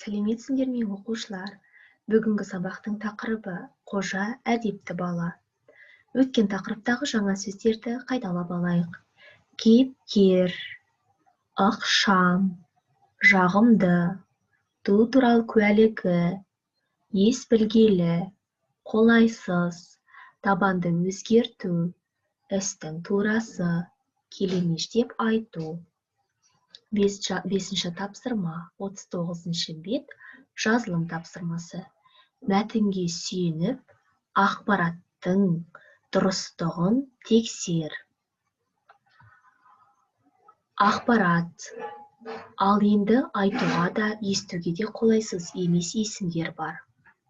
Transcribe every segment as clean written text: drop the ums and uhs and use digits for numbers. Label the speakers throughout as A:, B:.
A: Сәлеметсіңдер ме, оқушылар? Бүгінгі сабақтың тақырыбы қожа әдепті бала. Өткен тақырыптағы жаңа сөздерді қайталап алайық. Кейіпкер, ықшам, жағымды, туу туралы куәлігі, ес білгелі, қолайсыз, табанды өзгерту, істің турасы, келемештеп айту. Бесінші тапсырма, 39-шы бет, жазылым тапсырмасы. Мәтінге сүйеніп, ақпараттың дұрыстығын тексер. Ақпарат. Ал енді айтуға да, естуге де қолайсыз емес есімдер бар.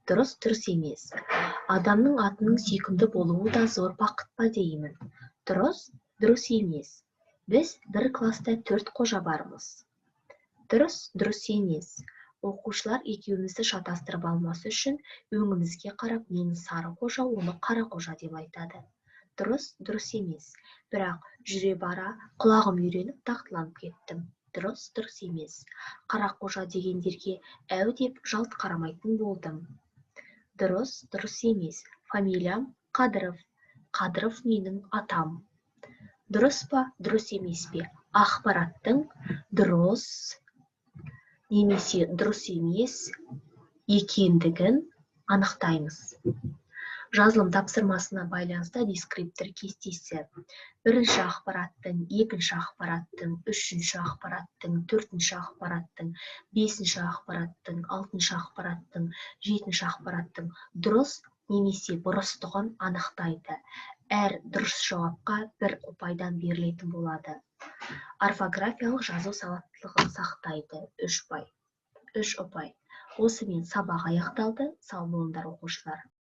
A: Дұрыс емес. Адамның атының сүйкімді болуы да зор бақыт па деймін. Дұрыс емес. Біз бір класста 4 қожа бармыз. Дұрыс емес. Оқушылар екеумізді шатастырып алмасы үшін өңімізге қарап, мені сары қожа, оны қара қожа деп айтады. Дұрыс емес. Бірақ жүре бара құлағым үйреніп дағдыланып кеттім. Дұрыс емес. Қара қожа дегендерге әу деп жалт қарамайтын болдым. Дұрыс емес. Фамилиям Қадыров. Қадыров менің атам. Дұрыс па, дұрыс емес пе? Ақпараттың дұрыс немесе дұрыс емес екендігін анықтаймыз. Жазылым тапсырмасына байланысты дескриптор кестесі. Бірінші ақпараттың, екінші ақпараттың, үшінші ақпараттың, төртінші ақпараттың, бесінші ақпараттың, алтыншы ақпараттың, жетінші ақпараттың дұрыс немесе бұрыстығын анықтайды. Әр дұрыс жауапқа 1 ұпайдан берілетін болады. Орфографиялық жазу сауаттылығын сақтайды. 3 ұпай. Осымен сабақ аяқталды. Сау болыңдар, оқушылар.